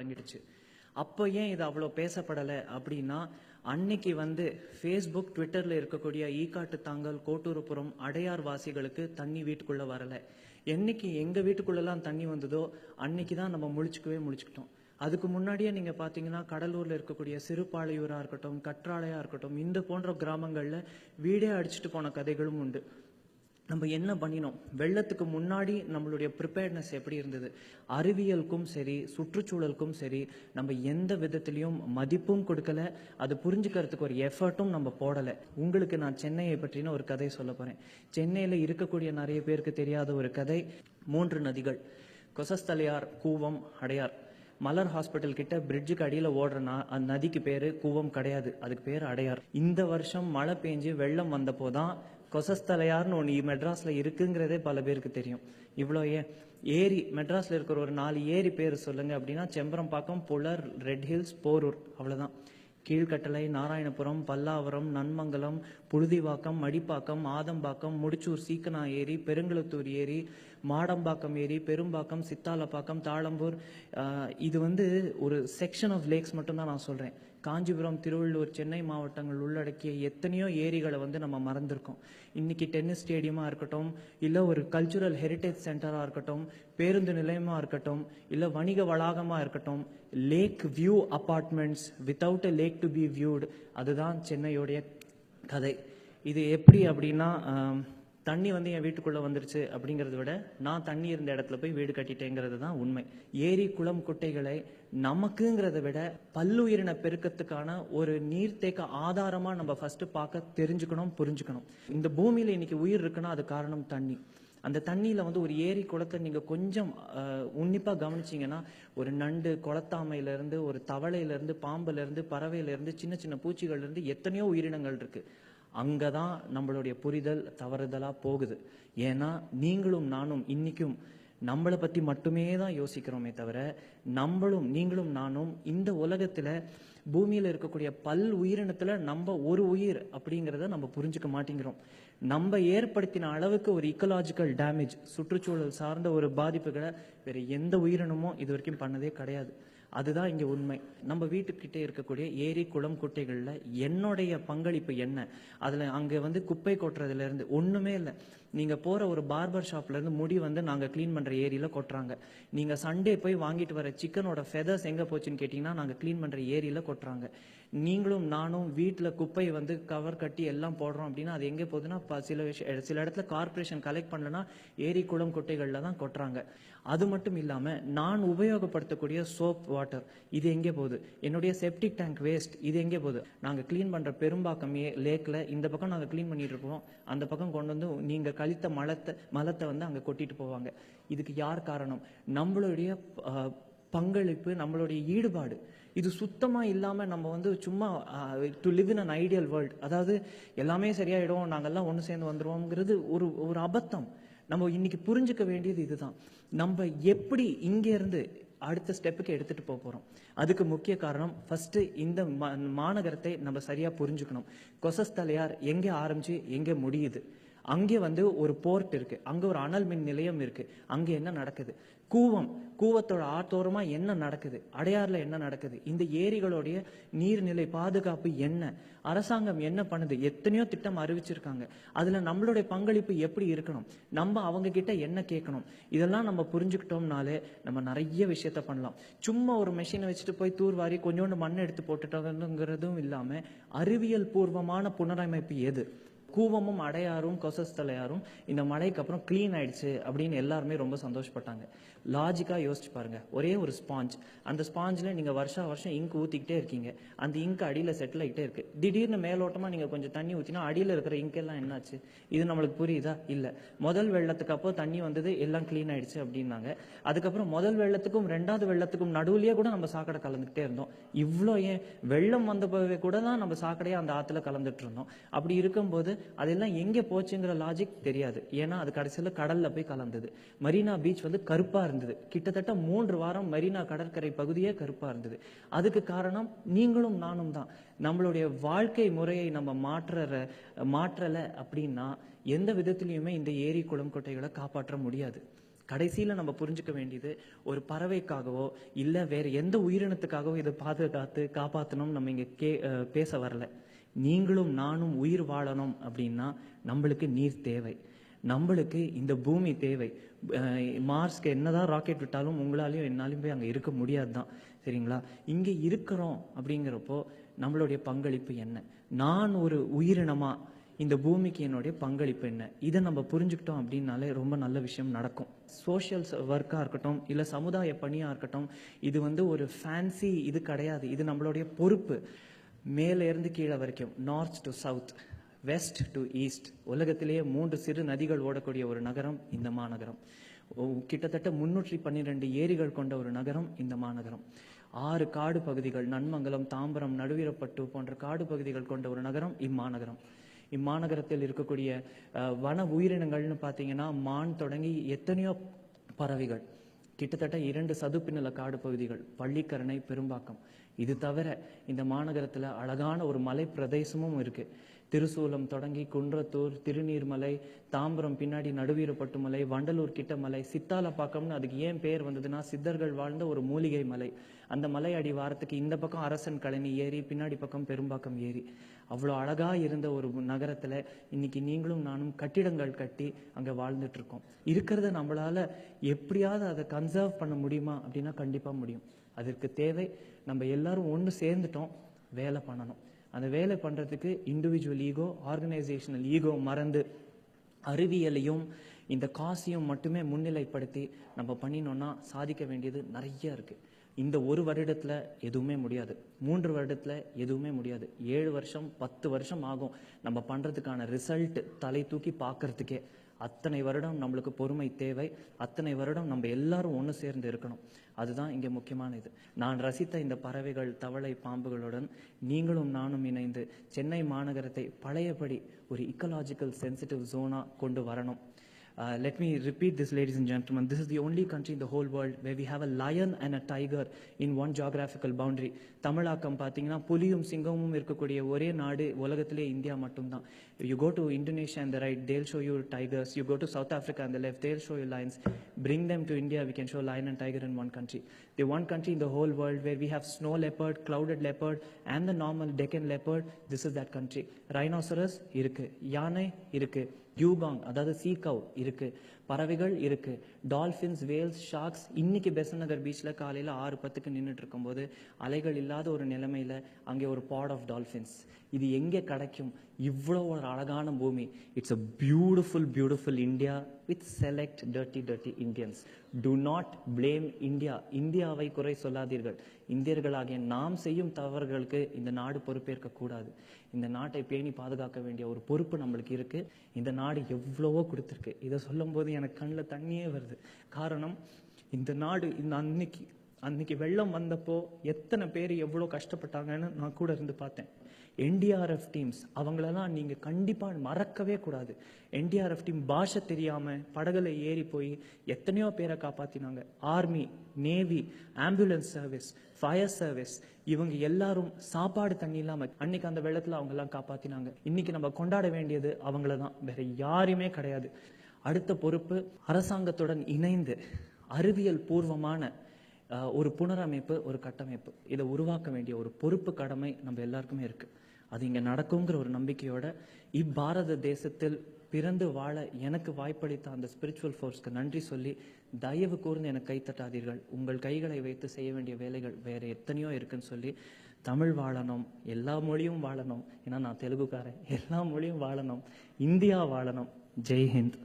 தொடங்கிடுச்சு. அப்போ ஏன் இது அவ்வளோ பேசப்படலை அப்படின்னா, அன்னைக்கு ஃபேஸ்புக் ட்விட்டரில் இருக்கக்கூடிய ஈக்காட்டு தாங்கல் கோட்டூர்புரம் அடையார் வாசிகளுக்கு தண்ணி வீட்டுக்குள்ளே வரலை. என்னைக்கு எங்கள் வீட்டுக்குள்ளெல்லாம் தண்ணி வந்ததோ அன்னைக்கு தான் நம்ம முழிச்சுக்கிட்டோம். அதுக்கு முன்னாடியே நீங்கள் பார்த்தீங்கன்னா கடலூரில் இருக்கக்கூடிய சிறுபாளையூராக இருக்கட்டும், கற்றாழையாக இருக்கட்டும், இந்த போன்ற கிராமங்களில் வீடே அடிச்சுட்டு போன கதைகளும் உண்டு. நம்ம என்ன பண்ணினோம், வெள்ளத்துக்கு முன்னாடி நம்மளுடைய ப்ரிப்பேர்ட்னஸ் எப்படி இருந்தது, அறிவியலுக்கும் சரி சுற்றுச்சூழலுக்கும் சரி நம்ம எந்த விதத்திலையும் மதிப்பும் கொடுக்கல, அது புரிஞ்சுக்கிறதுக்கு ஒரு எஃபர்ட்டும் நம்ம போடலை. உங்களுக்கு நான் சென்னையை பற்றின ஒரு கதை சொல்ல போகிறேன். சென்னையில் இருக்கக்கூடிய நிறைய பேருக்கு தெரியாத ஒரு கதை. 3 நதிகள், கொசஸ்தலையார், கூவம், அடையார். மலர் ஹாஸ்பிட்டல் கிட்ட பிரிட்ஜுக்கு அடியில் ஓடுற அந்த நதிக்கு பேர் கூவம் கிடையாது, அதுக்கு பேர் அடையார். இந்த வருஷம் மழை பெஞ்சு வெள்ளம் வந்தப்போதான் கொசஸ்தலையார்னு ஒன்று மெட்ராஸில் இருக்குங்கிறதே பல பேருக்கு தெரியும். இவ்வளோ ஏரி மெட்ராஸில் இருக்கிற ஒரு 4 ஏரி பேர் சொல்லுங்க அப்படின்னா செம்பரம்பாக்கம், புலர், ரெட் ஹில்ஸ், போரூர், அவ்வளோதான். கீழ்கட்டளை, நாராயணபுரம், பல்லாவரம், நன்மங்கலம், புழுதிவாக்கம், மடிப்பாக்கம், ஆதம்பாக்கம், முடிச்சூர் சீக்கனா ஏரி, பெருங்குளத்தூர் ஏரி, மாடம்பாக்கம் ஏரி, பெரும்பாக்கம், சித்தாலப்பாக்கம், தாளம்பூர். இது ஒரு செக்ஷன் ஆஃப் லேக்ஸ் மட்டும்தான் நான் சொல்கிறேன். காஞ்சிபுரம், திருவள்ளூர், சென்னை மாவட்டங்கள் உள்ளடக்கிய எத்தனையோ ஏரிகளை நம்ம மறந்துருக்கோம். இன்னைக்கு டென்னிஸ் ஸ்டேடியமாக இருக்கட்டும், இல்லை ஒரு கல்ச்சுரல் ஹெரிட்டேஜ் சென்டராக இருக்கட்டும், பேருந்து நிலையமாக இருக்கட்டும், இல்லை வணிக வளாகமாக இருக்கட்டும், lake view apartments without a lake to be viewed, அதுதான் சென்னையோடைய கதை. இது எப்படி அப்படின்னா, தண்ணி என் வீட்டுக்குள்ளே வந்துருச்சு அப்படிங்கிறத விட நான் தண்ணி இருந்த இடத்துல போய் வீடு கட்டிட்டேங்கிறது தான் உண்மை. ஏரி, குளம், குட்டைகளை நமக்குங்கிறத விட பல்லுயிரின பெருக்கத்துக்கான ஒரு நீர்த்தேக்க ஆதாரமாக நம்ம ஃபர்ஸ்ட் பார்க்க தெரிஞ்சுக்கணும், புரிஞ்சுக்கணும். இந்த பூமியில் இன்னைக்கு உயிர் இருக்குன்னா அது காரணம் தண்ணி. அந்த தண்ணியில் ஒரு ஏரி குளத்தை நீங்கள் கொஞ்சம் உன்னிப்பாக கவனிச்சிங்கன்னா ஒரு நண்டு, குளத்தாமையிலேருந்து, ஒரு தவளையிலேருந்து, பாம்புலேருந்து, பறவையிலேருந்து, சின்ன சின்ன பூச்சிகள்லேருந்து எத்தனையோ உயிரினங்கள் இருக்குது. அங்கே தான் நம்மளுடைய புரிதல் தவறுதலாக போகுது. ஏன்னா நீங்களும் நானும் இன்னைக்கும் நம்மளை பற்றி மட்டுமே தான் யோசிக்கிறோமே தவிர, நீங்களும் நானும் இந்த உலகத்தில் பூமியில் இருக்கக்கூடிய பல் உயிரினத்தில் நம்ம ஒரு உயிர் அப்படிங்கிறத நம்ம புரிஞ்சுக்க மாட்டேங்கிறோம். நம்ம ஏற்படுத்தின அளவுக்கு ஒரு இக்கலாஜிக்கல் டேமேஜ், சுற்றுச்சூழல் சார்ந்த ஒரு பாதிப்புகளை வேறு எந்த உயிரினமும் இது வரைக்கும் பண்ணதே கிடையாது. அதுதான் இங்கே உண்மை. நம்ம வீட்டுக்கிட்டே இருக்கக்கூடிய ஏரி, குளம், குட்டைகளில் என்னுடைய பங்களிப்பு என்ன? அதில் அங்கே குப்பை கொட்டுறதுலேருந்து ஒன்றுமே இல்லை. நீங்கள் போகிற ஒரு பார்பர் ஷாப்லேருந்து முடி நாங்கள் க்ளீன் பண்ணுற ஏரியில் கொட்டுறாங்க. நீங்கள் சண்டே போய் வாங்கிட்டு வர சிக்கனோட ஃபெதர்ஸ் எங்கே போச்சுன்னு கேட்டிங்கன்னா நாங்கள் க்ளீன் பண்ணுற ஏரியில் கொட்டுறாங்க. நீங்களும் நானும் வீட்டில் குப்பை கவர் கட்டி எல்லாம் போடுறோம் அப்படின்னா அது எங்கே போகுதுன்னா சில இடத்துல கார்பரேஷன் கலெக்ட் பண்ணலன்னா ஏரி, குளம், குட்டைகளில் தான் கொட்டுறாங்க. அது மட்டும் இல்லாமல் நான் உபயோகப்படுத்தக்கூடிய சோப் வாட்டர் இது எங்கே போகுது? என்னுடைய செப்டிக் டேங்க் வேஸ்ட் இது எங்கே போகுது? நாங்கள் க்ளீன் பண்ணுற பெரும்பாக்கம் லேக்கில் இந்த பக்கம் நாங்கள் க்ளீன் பண்ணிட்டு இருக்கோம், அந்த பக்கம் கொண்டு நீங்கள் கழித்த மலத்தை அங்கே கொட்டிட்டு போவாங்க. இதுக்கு யார் காரணம்? நம்மளுடைய பங்களிப்பு, நம்மளுடைய ஈடுபாடு. இது சுத்தமாக இல்லாமல் நம்ம சும்மா to live in an ideal world, அதாவது எல்லாமே சரியாயிடும், நாங்கள்லாம் ஒன்று சேர்ந்து வந்துடுவோங்கிறது ஒரு அபத்தம். நம்ம இன்னைக்கு புரிஞ்சுக்க வேண்டியது இதுதான். நம்ம எப்படி இங்கேருந்து அடுத்த ஸ்டெப்புக்கு எடுத்துகிட்டு போகிறோம். அதுக்கு முக்கிய காரணம் ஃபஸ்ட்டு இந்த மாநகரத்தை நம்ம சரியாக புரிஞ்சுக்கணும். கொசஸ்தலையார் எங்கே ஆரம்பித்து எங்கே முடியுது? அங்கே ஒரு போர்ட் இருக்குது, அங்கே ஒரு அனல் மின் நிலையம் இருக்குது, அங்கே என்ன நடக்குது? கூவத்தோட ஆத்தோரமாக என்ன நடக்குது? அடையாறில் என்ன நடக்குது? இந்த ஏரிகளுடைய நீர்நிலை பாதுகாப்பு என்ன? அரசாங்கம் என்ன பண்ணுது? எத்தனையோ திட்டம் அறிவிச்சிருக்காங்க. அதில் நம்மளுடைய பங்களிப்பு எப்படி இருக்கணும்? நம்ம அவங்க கிட்ட என்ன கேட்கணும்? இதெல்லாம் நம்ம புரிஞ்சுக்கிட்டோம்னாலே நம்ம நிறைய விஷயத்த பண்ணலாம். சும்மா ஒரு மெஷினை வச்சுட்டு போய் தூர்வாரி கொஞ்சோண்டு மண் எடுத்து போட்டுட்டோங்கிறதும் இல்லாமல் அறிவியல் பூர்வமான புனரமைப்பு எது? கூவமும் அடையாரும் கொசஸ்தலையாரும் இந்த மழைக்கு அப்புறம் க்ளீன் ஆயிடுச்சு அப்படின்னு எல்லாருமே ரொம்ப சந்தோஷப்பட்டாங்க. லாஜிக்காக யோசிச்சு பாருங்க. ஒரே ஒரு ஸ்பாஞ்ச், அந்த ஸ்பாஞ்சில் நீங்கள் வருஷம் இங்க் ஊற்றிக்கிட்டே இருக்கீங்க, அந்த இங்க் அடியில் செட்டில் ஆகிட்டே இருக்கு. திடீர்னு மேலோட்டமாக நீங்கள் கொஞ்சம் தண்ணி ஊற்றினா அடியில் இருக்கிற இங்கெல்லாம் என்னாச்சு? இது நம்மளுக்கு புரியுதா? இல்லை. முதல் வெள்ளத்துக்கு அப்போ தண்ணி வந்தது, எல்லாம் க்ளீன் ஆயிடுச்சு அப்படின்னாங்க. அதுக்கப்புறம் முதல் வெள்ளத்துக்கும் 2வது வெள்ளத்துக்கும் நடுவுலேயே கூட நம்ம சாக்கடை கலந்துக்கிட்டே இருந்தோம். இவ்வளோ ஏன் வெள்ளம் வந்தப்பவே கூட தான் நம்ம சாக்கடையாக அந்த ஆற்றுல கலந்துட்டு இருந்தோம். அப்படி இருக்கும்போது அதெல்லாம் எங்கே போச்சுங்கிற லாஜிக் தெரியாது. ஏன்னா அது கடைசியில் கடல்ல போய் கலந்தது. மரீனா பீச் கருப்பா இருந்தது. கிட்டத்தட்ட 3 வாரம் மரீனா கடற்கரை பகுதியே கருப்பா இருந்தது. அதுக்கு காரணம் நீங்களும் நானும் தான். நம்மளுடைய வாழ்க்கை முறையை நம்ம மாற்றலை அப்படின்னா எந்த விதத்திலையுமே இந்த ஏரி, குளம், குட்டைகளை காப்பாற்ற முடியாது. கடைசியில் நம்ம புரிஞ்சுக்க வேண்டியது, ஒரு பறவைக்காகவோ இல்லை வேற எந்த உயிரினத்துக்காகவோ இதை பாதுகாத்து காப்பாற்றணும் நம்ம இங்கே பேச வரல. நீங்களும் நானும் உயிர் வாழணும் அப்படின்னா நம்மளுக்கு நீர் தேவை, நம்மளுக்கு இந்த பூமி தேவை. மார்ஸ்க்கு என்னதான் ராக்கெட் விட்டாலும் உங்களாலையும் என்னாலையும் போய் அங்கே இருக்க முடியாது தான், சரிங்களா? இங்கே இருக்கிறோம் அப்படிங்கிறப்போ நம்மளுடைய பங்களிப்பு என்ன? நான் ஒரு உயிரினமா இந்த பூமிக்கு என்னுடைய பங்களிப்பு என்ன? இதை நம்ம புரிஞ்சுக்கிட்டோம் அப்படின்னாலே ரொம்ப நல்ல விஷயம் நடக்கும். சோஷியல் ஒர்க்காக இருக்கட்டும், இல்லை சமுதாய பணியாக இருக்கட்டும், இது ஒரு ஃபேன்சி இது கிடையாது. இது நம்மளுடைய பொறுப்பு. மேலே இருந்து கீழே வரைக்கும், north to south, west to east, உலகத்திலேயே 3 சிறு நதிகள் ஓடக்கூடிய ஒரு நகரம் இந்த மாநகரம். கிட்டத்தட்ட 312 ஏரிகள் கொண்ட ஒரு நகரம் இந்த மாநகரம். 6 காடு பகுதிகள், நன்மங்கலம், தாம்பரம், நடுவீரப்பட்டு போன்ற காடு பகுதிகள் கொண்ட ஒரு நகரம் இம்மாநகரம். இம்மாநகரத்தில் இருக்கக்கூடிய வன உயிரினங்கள்னு பார்த்தீங்கன்னா, மான் தொடங்கி எத்தனையோ பறவைகள், கிட்டத்தட்ட 2 சதுப்பு நில காடு பகுதிகள், பள்ளிக்கரணை, பெரும்பாக்கம். இது தவிர இந்த மாநகரத்தில் அழகான ஒரு மலை பிரதேசமும் இருக்கு. திருசூலம் தொடங்கி குன்றத்தூர், திருநீர்மலை, தாம்பரம் பின்னாடி நடுவீரப்பட்டு மலை, வண்டலூர் கிட்ட மலை, சித்தாலப்பாக்கம்னு அதுக்கு ஏன் பேர் வந்ததுன்னா சித்தர்கள் வாழ்ந்த ஒரு மூலிகை மலை. அந்த மலை அடி வாரத்துக்கு இந்த பக்கம் அரசன் கழனி ஏரி, பின்னாடி பக்கம் பெரும்பாக்கம் ஏரி. அவ்வளோ அழகா இருந்த ஒரு நகரத்துல இன்னைக்கு நீங்களும் நானும் கட்டிடங்கள் கட்டி அங்க வாழ்ந்துட்டு இருக்கோம். இருக்கிறத நம்மளால எப்படியாவது அதை கன்சர்வ் பண்ண முடியுமா அப்படின்னா கண்டிப்பா முடியும். அதற்கு தேவை நம்ம எல்லாரும் ஒன்று சேர்ந்துட்டோம், வேலை பண்ணணும். அந்த வேலை பண்றதுக்கு இண்டிவிஜுவல் ஈகோ, ஆர்கனைசேஷனல் ஈகோ மறந்து அறிவியலையும் இந்த காசையும் மட்டுமே முன்னிலைப்படுத்தி நம்ம பண்ணினோம்னா சாதிக்க வேண்டியது நிறைய இருக்கு. இந்த 1 வருடத்துல எதுவுமே முடியாது, 3 வருடத்துல எதுவுமே முடியாது, 7 வருஷம் 10 வருஷம் ஆகும் நம்ம பண்றதுக்கான ரிசல்ட் தலை தூக்கி பார்க்கறதுக்கே. அத்தனை வருடம் நம்மளுக்கு பொறுமை தேவை. அத்தனை வருடம் நம்ம எல்லாரும் ஒன்று சேர்ந்து இருக்கணும். அதுதான் இங்கே முக்கியமான இது. நான் ரசித்த இந்த பறவைகள், தவளை, பாம்புகளுடன் நீங்களும் நானும் இணைந்து சென்னை மாநகரத்தை பழையபடி ஒரு இக்கலாஜிக்கல் சென்சிட்டிவ் ஜோனா கொண்டு வரணும். Let me repeat this, ladies and gentlemen. This is the only country in the whole world where we have a lion and a tiger in one geographical boundary. தமிழாக்கம் பார்த்தீங்கன்னா புலியும் சிங்கமும் இருக்கக்கூடிய ஒரே நாடு உலகத்திலே இந்தியா மட்டும்தான். You go to Indonesia on the right, they'll show you tigers. You go to South Africa on the left, they'll show you lions. Bring them to India, we can show lion and tiger in one country. The one country in the whole world where we have snow leopard, clouded leopard and the normal Deccan leopard, this is that country. Rhinoceros இருக்கு, யானை இருக்கு, dugong அதாவது சீகவ் இருக்கு, பறவைகள் இருக்கு, dolphins, Wales, sharks. இன்னைக்கு பெசன்ட் நகர் பீச்சில் காலையில் 6:10 நின்றுட்டு இருக்கும்போது அலைகள் இல்லாத ஒரு நிலைமையில் அங்கே ஒரு பாட் ஆஃப் டால்ஃபின்ஸ். இது எங்கே கிடைக்கும்? இவ்வளோ ஒரு அழகான பூமி. It's a beautiful beautiful India with select dirty Indians. To not blame India. இந்தியாவை குறை சொல்லாதீர்கள். இந்தியர்களாகிய நாம் செய்யும் தவறுகளுக்கு இந்த நாடு பொறுப்பேற்க கூடாது. இந்த நாட்டை பேணி பாதுகாக்க வேண்டிய ஒரு பொறுப்பு நம்மளுக்கு இருக்கு. இந்த நாடு எவ்வளவோ கொடுத்துருக்கு. இதை சொல்லும் போது எனக்கு கண்ணில் தண்ணியே வருது. காரணம், இந்த நாடு இந்த அன்னைக்கு வெள்ளம் வந்தப்போ எத்தனை பேர் எவ்வளோ கஷ்டப்பட்டாங்கன்னு நான் கூட இருந்து பார்த்தேன். என்டிஆர்எஃப் டீம்ஸ், அவங்களெல்லாம் நீங்கள் கண்டிப்பாக மறக்கவே கூடாது. என்டிஆர்எஃப் டீம் பாஷை தெரியாமல் படகுல ஏறி போய் எத்தனையோ பேரை காப்பாற்றினாங்க. Army, navy, ambulance service, fire service, இவங்க எல்லாரும் சாப்பாடு தண்ணி இல்லாமல் அன்னைக்கு அந்த வெள்ளத்தில் அவங்கெல்லாம் காப்பாற்றினாங்க. இன்னைக்கு நம்ம கொண்டாட வேண்டியது அவங்கள தான், வேற யாருமே கிடையாது. அடுத்த பொறுப்பு அரசாங்கத்துடன் இணைந்து அறிவியல் பூர்வமான ஒரு புனரமைப்பு, ஒரு கட்டமைப்பு, இதை உருவாக்க வேண்டிய ஒரு பொறுப்பு, கடமை நம்ம எல்லாருக்குமே இருக்கு. அது இங்கே நடக்குங்கிற ஒரு நம்பிக்கையோட இப்பாரத தேசத்தில் பிறந்து வாழ எனக்கு வாய்ப்பளித்த அந்த ஸ்பிரிச்சுவல் ஃபோர்ஸ்க்கு நன்றி சொல்லி, தயவு கூர்ந்து எனக்கு கைத்தட்டாதீர்கள். உங்கள் கைகளை வைத்து செய்ய வேண்டிய வேலைகள் வேற எத்தனையோ இருக்குன்னு சொல்லி, தமிழ் வாழணும், எல்லா மொழியும் வாழணும். ஏன்னா நான் தெலுங்குக்காரன். எல்லா மொழியும் வாழணும், இந்தியா வாழணும். ஜெய் ஹிந்த்.